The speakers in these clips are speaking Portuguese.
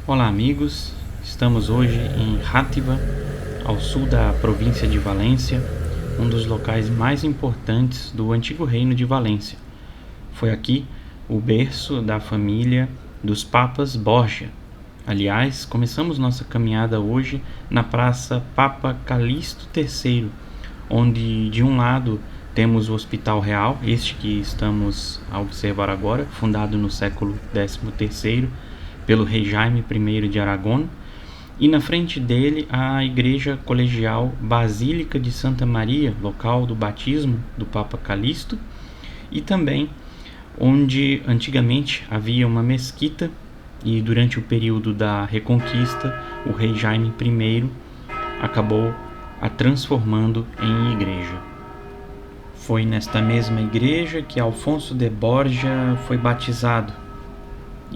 Olá, amigos. Estamos hoje em Játiva, ao sul da província de Valência, um dos locais mais importantes do antigo reino de Valência. Foi aqui o berço da família dos papas Borgia. Aliás, começamos nossa caminhada hoje na Praça Papa Calixto III, onde de um lado temos o Hospital Real, este que estamos a observar agora, fundado no século XIII pelo rei Jaime I de Aragão, e na frente dele a igreja colegial Basílica de Santa Maria, local do batismo do Papa Calixto, e também onde antigamente havia uma mesquita e durante o período da Reconquista o rei Jaime I acabou a transformando em igreja. Foi nesta mesma igreja que Alfonso de Borgia foi batizado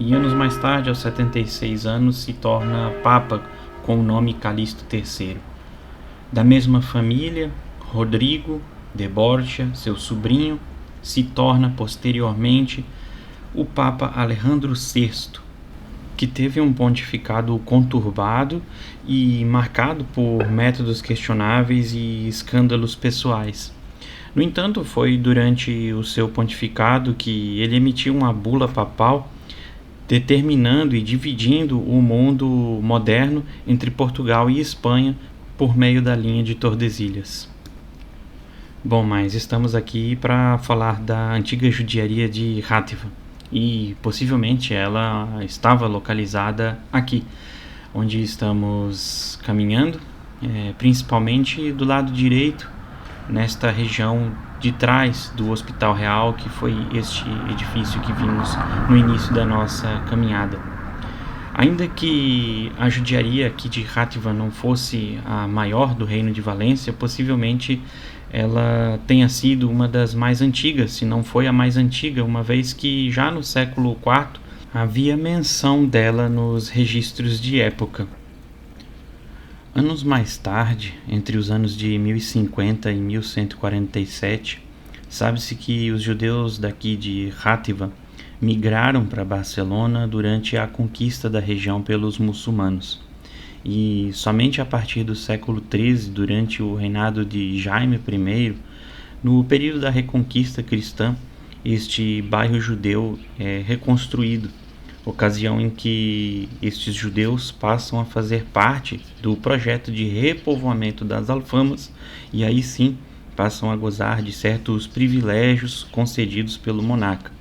e anos mais tarde, aos 76 anos, se torna papa com o nome Calixto III. Da mesma família, Rodrigo de Borgia, seu sobrinho, se torna posteriormente o Papa Alejandro VI, que teve um pontificado conturbado e marcado por métodos questionáveis e escândalos pessoais. No entanto, foi durante o seu pontificado que ele emitiu uma bula papal determinando e dividindo o mundo moderno entre Portugal e Espanha por meio da linha de Tordesilhas. Bom, mas estamos aqui para falar da antiga judiaria de Játiva e possivelmente ela estava localizada aqui, onde estamos caminhando, principalmente do lado direito, nesta região de trás do Hospital Real, que foi este edifício que vimos no início da nossa caminhada. Ainda que a judiaria aqui de Játiva não fosse a maior do reino de Valência, possivelmente ela tenha sido uma das mais antigas, se não foi a mais antiga, uma vez que já no século IV havia menção dela nos registros de época. Anos mais tarde, entre os anos de 1050 e 1147, sabe-se que os judeus daqui de Játiva migraram para Barcelona durante a conquista da região pelos muçulmanos. E somente a partir do século XIII, durante o reinado de Jaime I, no período da Reconquista cristã, este bairro judeu é reconstruído, ocasião em que estes judeus passam a fazer parte do projeto de repovoamento das Alfamas e aí sim passam a gozar de certos privilégios concedidos pelo monarca.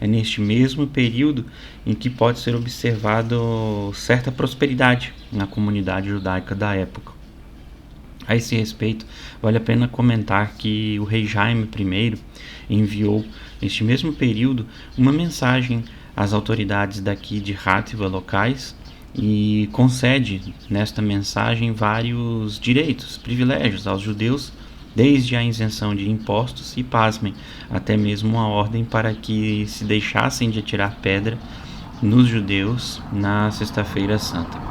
É neste mesmo período em que pode ser observado certa prosperidade na comunidade judaica da época. A esse respeito, vale a pena comentar que o rei Jaime I enviou, neste mesmo período, uma mensagem às autoridades daqui de Játiva locais e concede nesta mensagem vários direitos, privilégios aos judeus, desde a isenção de impostos e, pasmem, até mesmo uma ordem para que se deixassem de atirar pedra nos judeus na Sexta-feira Santa.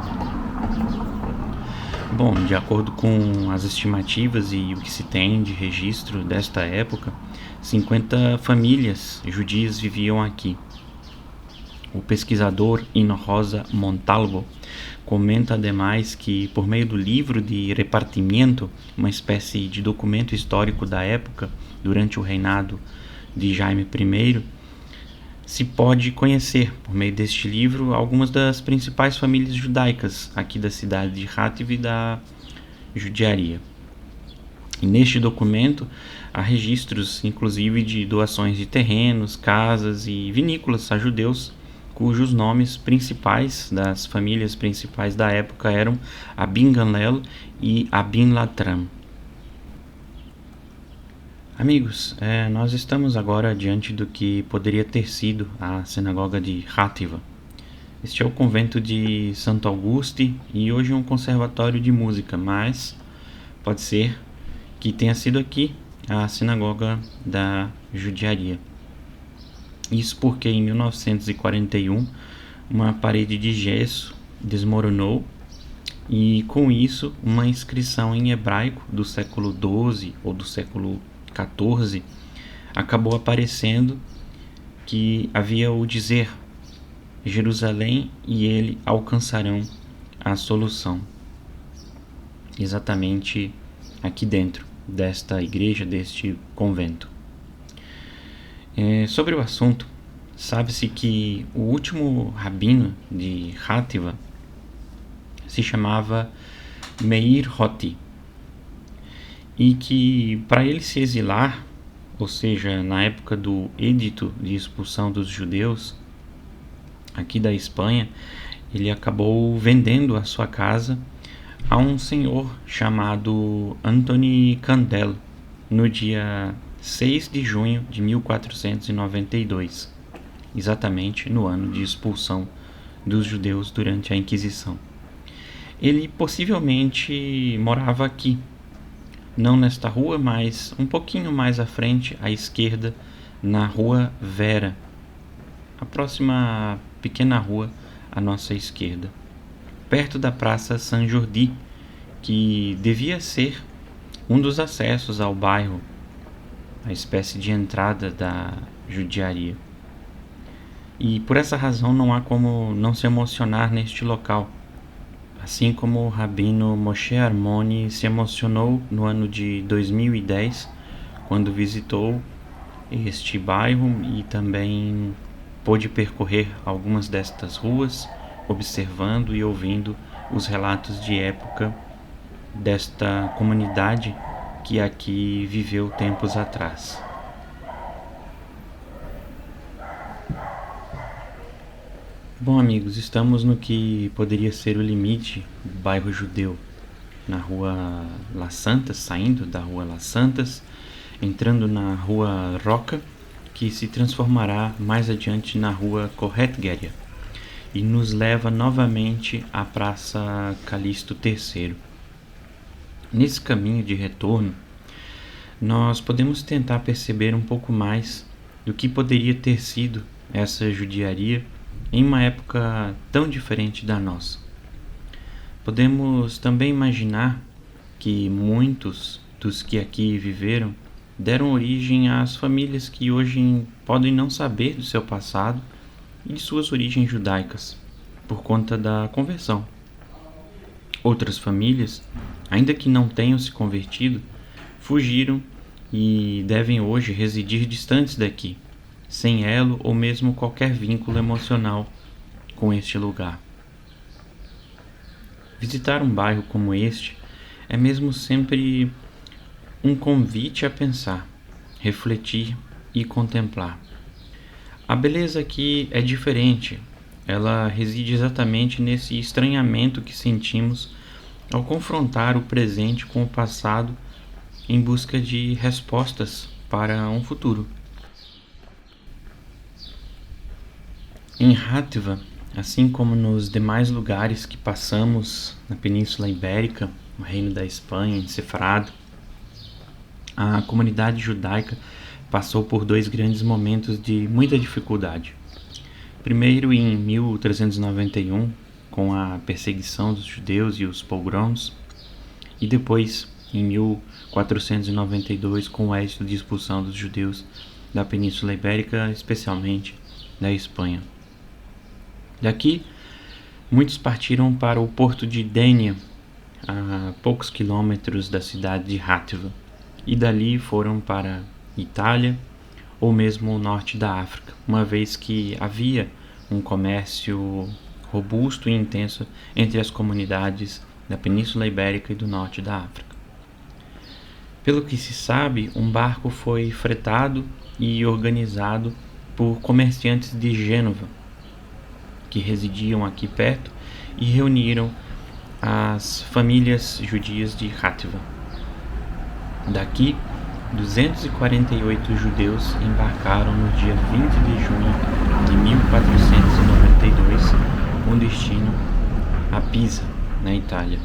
Bom, de acordo com as estimativas e o que se tem de registro desta época, 50 famílias judias viviam aqui. O pesquisador Hinojosa Montalvo comenta ademais que, por meio do livro de repartimento, uma espécie de documento histórico da época, durante o reinado de Jaime I, se pode conhecer, por meio deste livro, algumas das principais famílias judaicas aqui da cidade de Játiva e da judiaria. E neste documento há registros, inclusive, de doações de terrenos, casas e vinícolas a judeus, cujos nomes principais das famílias principais da época eram Abin Gamliel e Abin Latram. Amigos, nós estamos agora diante do que poderia ter sido a sinagoga de Játiva. Este é o convento de Santo Auguste e hoje é um conservatório de música, mas pode ser que tenha sido aqui a sinagoga da judiaria. Isso porque em 1941 uma parede de gesso desmoronou e com isso uma inscrição em hebraico do século XII ou do século XIV acabou aparecendo, que havia o dizer Jerusalém e ele alcançarão a solução. Exatamente aqui dentro desta igreja, deste convento. Sobre o assunto, sabe-se que o último rabino de Hátiva se chamava Meir Hoti, e que para ele se exilar, ou seja, na época do edito de expulsão dos judeus aqui da Espanha, ele acabou vendendo a sua casa a um senhor chamado Antoni Candel no dia 6 de junho de 1492, exatamente no ano de expulsão dos judeus durante a Inquisição. Ele possivelmente morava aqui, não nesta rua, mas um pouquinho mais à frente, à esquerda, na Rua Vera, a próxima pequena rua à nossa esquerda, perto da Praça San Jordi, que devia ser um dos acessos ao bairro, a espécie de entrada da judiaria. E por essa razão não há como não se emocionar neste local, assim como o rabino Moshe Armoni se emocionou no ano de 2010, quando visitou este bairro e também pôde percorrer algumas destas ruas, observando e ouvindo os relatos de época desta comunidade que aqui viveu tempos atrás. Bom, amigos, estamos no que poderia ser o limite do bairro judeu, na Rua Las Santas, saindo da Rua Las Santas, entrando na Rua Roca, que se transformará mais adiante na Rua Corretgeria e nos leva novamente à Praça Calixto III. Nesse caminho de retorno, nós podemos tentar perceber um pouco mais do que poderia ter sido essa judiaria em uma época tão diferente da nossa. Podemos também imaginar que muitos dos que aqui viveram deram origem às famílias que hoje podem não saber do seu passado e de suas origens judaicas, por conta da conversão. Outras famílias, ainda que não tenham se convertido, fugiram e devem hoje residir distantes daqui, sem elo ou mesmo qualquer vínculo emocional com este lugar. Visitar um bairro como este é mesmo sempre um convite a pensar, refletir e contemplar. A beleza aqui é diferente, ela reside exatamente nesse estranhamento que sentimos ao confrontar o presente com o passado em busca de respostas para um futuro. Em Hátiva, assim como nos demais lugares que passamos na Península Ibérica, no Reino da Espanha, em Sefrado, a comunidade judaica passou por dois grandes momentos de muita dificuldade. Primeiro, em 1391, com a perseguição dos judeus e os pogroms, e depois, em 1492, com o êxito de expulsão dos judeus da Península Ibérica, especialmente da Espanha. Daqui, muitos partiram para o porto de Dénia, a poucos quilômetros da cidade de Hátiva, e dali foram para Itália ou mesmo o norte da África, uma vez que havia um comércio robusto e intenso entre as comunidades da Península Ibérica e do norte da África. Pelo que se sabe, um barco foi fretado e organizado por comerciantes de Gênova, que residiam aqui perto e reuniram as famílias judias de Hátiva. Daqui, 248 judeus embarcaram no dia 20 de junho de 1492, com destino a Pisa, na Itália.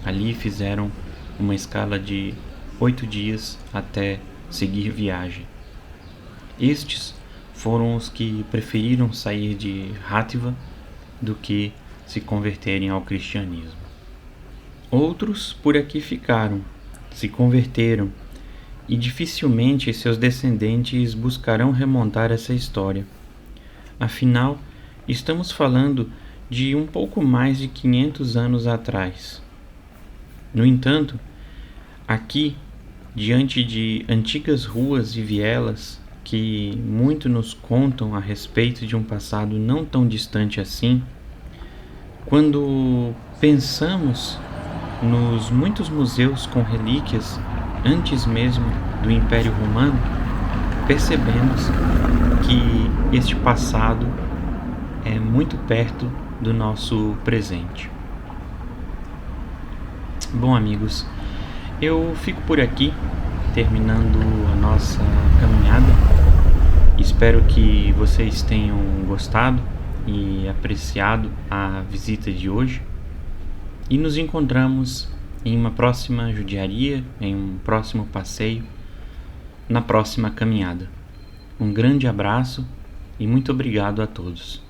Ali fizeram uma escala de 8 dias até seguir viagem. Estes foram os que preferiram sair de Hátiva do que se converterem ao cristianismo. Outros por aqui ficaram, se converteram, e dificilmente seus descendentes buscarão remontar essa história. Afinal, Estamos falando de um pouco mais de 500 anos atrás. No entanto, aqui, diante de antigas ruas e vielas que muito nos contam a respeito de um passado não tão distante assim, quando pensamos nos muitos museus com relíquias antes mesmo do Império Romano, percebemos que este passado é muito perto do nosso presente. Bom, amigos, eu fico por aqui, terminando a nossa caminhada. Espero que vocês tenham gostado e apreciado a visita de hoje. E nos encontramos em uma próxima judiaria, em um próximo passeio, na próxima caminhada. Um grande abraço e muito obrigado a todos.